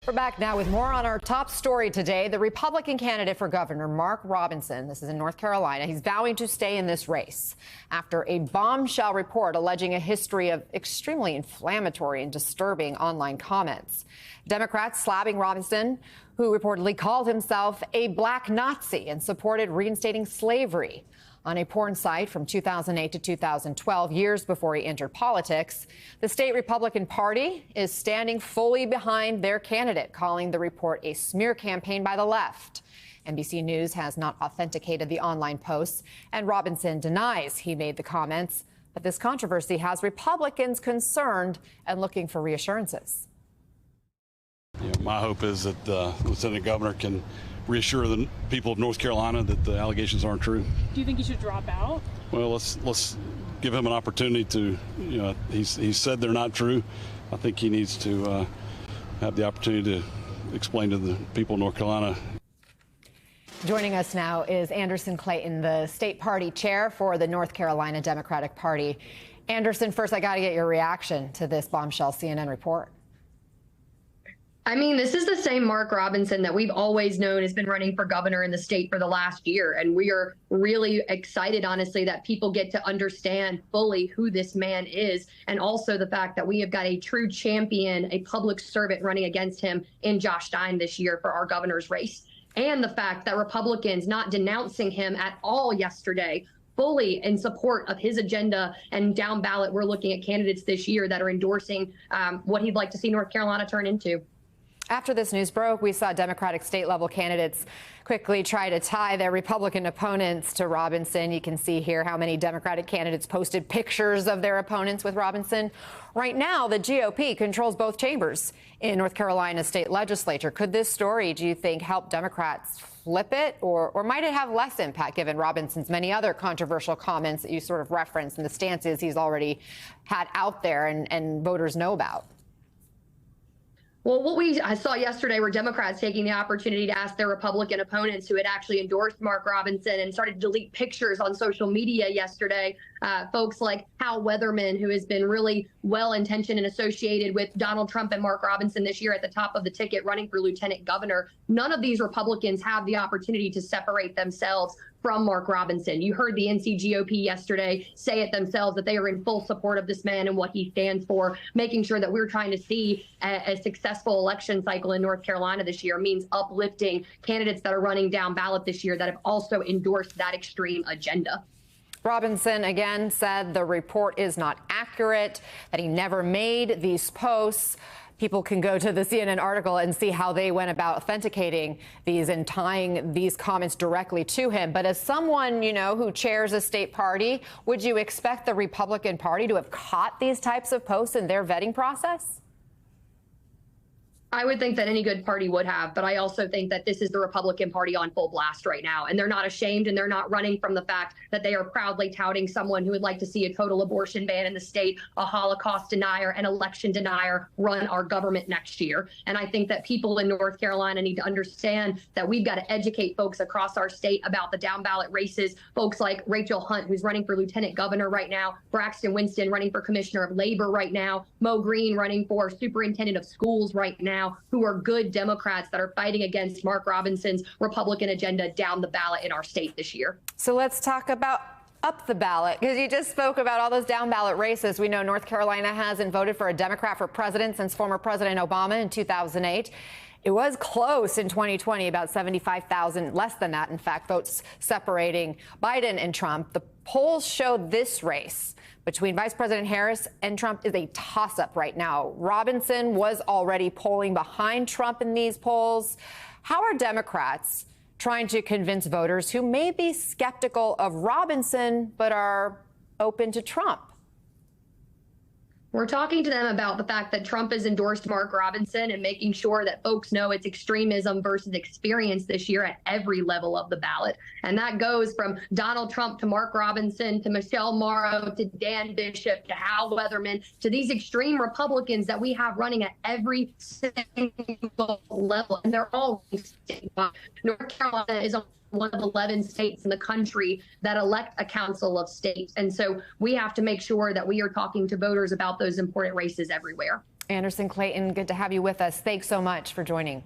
We're back now with more on our top story today. The Republican candidate for governor, Mark Robinson, this is in North Carolina, he's vowing to stay in this race after a bombshell report alleging a history of extremely inflammatory and disturbing online comments. Democrats slapping Robinson, who reportedly called himself a black Nazi and supported reinstating slavery on a porn site from 2008 to 2012, years before he entered politics. The state Republican Party is standing fully behind their candidate, calling the report a smear campaign by the left. NBC News has not authenticated the online posts, and Robinson denies he made the comments. But this controversy has Republicans concerned and looking for reassurances. My hope is that the Lieutenant Governor can reassure the people of North Carolina that the allegations aren't true. Do you think he should drop out? Well, let's give him an opportunity to, he's said they're not true. I think he needs to have the opportunity to explain to the people of North Carolina. Joining us now is Anderson Clayton, the state party chair for the North Carolina Democratic Party. Anderson, first, I got to get your reaction to this bombshell CNN report. I mean, this is the same Mark Robinson that we've always known has been running for governor in the state for the last year. And we are really excited, honestly, that people get to understand fully who this man is. And also the fact that we have got a true champion, a public servant running against him in Josh Stein this year for our governor's race. And the fact that Republicans not denouncing him at all yesterday, fully in support of his agenda. And down ballot, we're looking at candidates this year that are endorsing what he'd like to see North Carolina turn into. After this news broke, we saw Democratic state-level candidates quickly try to tie their Republican opponents to Robinson. You can see here how many Democratic candidates posted pictures of their opponents with Robinson. Right now, the GOP controls both chambers in North Carolina state legislature. Could this story, do you think, help Democrats flip it, or might it have less impact given Robinson's many other controversial comments that you sort of referenced and the stances he's already had out there and voters know about? Well, what I saw yesterday were Democrats taking the opportunity to ask their Republican opponents who had actually endorsed Mark Robinson and started to delete pictures on social media yesterday. Folks like Hal Weatherman, who has been really well-intentioned and associated with Donald Trump and Mark Robinson this year at the top of the ticket running for lieutenant governor. None of these Republicans have the opportunity to separate themselves from Mark Robinson. You heard the NC GOP yesterday say it themselves that they are in full support of this man and what he stands for. Making sure that we're trying to see a successful election cycle in North Carolina this year means uplifting candidates that are running down ballot this year that have also endorsed that extreme agenda. Robinson again said the report is not accurate, that he never made these posts. People can go to the CNN article and see how they went about authenticating these and tying these comments directly to him. But as someone, who chairs a state party, would you expect the Republican Party to have caught these types of posts in their vetting process? I would think that any good party would have, but I also think that this is the Republican Party on full blast right now, and they're not ashamed and they're not running from the fact that they are proudly touting someone who would like to see a total abortion ban in the state, a Holocaust denier, an election denier run our government next year. And I think that people in North Carolina need to understand that we've got to educate folks across our state about the down ballot races, folks like Rachel Hunt, who's running for lieutenant governor right now, Braxton Winston running for commissioner of labor right now, Mo Green running for superintendent of schools right now, who are good Democrats that are fighting against Mark Robinson's Republican agenda down the ballot in our state this year. So let's talk about up the ballot, because you just spoke about all those down ballot races. We know North Carolina hasn't voted for a Democrat for president since former President Obama in 2008. It was close in 2020, about 75,000, less than that, in fact, votes separating Biden and Trump. The polls showed this race between Vice President Harris and Trump is a toss-up right now. Robinson was already polling behind Trump in these polls. How are Democrats trying to convince voters who may be skeptical of Robinson but are open to Trump? We're talking to them about the fact that Trump has endorsed Mark Robinson and making sure that folks know it's extremism versus experience this year at every level of the ballot. And that goes from Donald Trump to Mark Robinson to Michelle Morrow to Dan Bishop to Hal Weatherman to these extreme Republicans that we have running at every single level. And they're all statewide. North Carolina is one of 11 states in the country that elect a council of states. And so we have to make sure that we are talking to voters about those important races everywhere. Anderson Clayton, good to have you with us. Thanks so much for joining.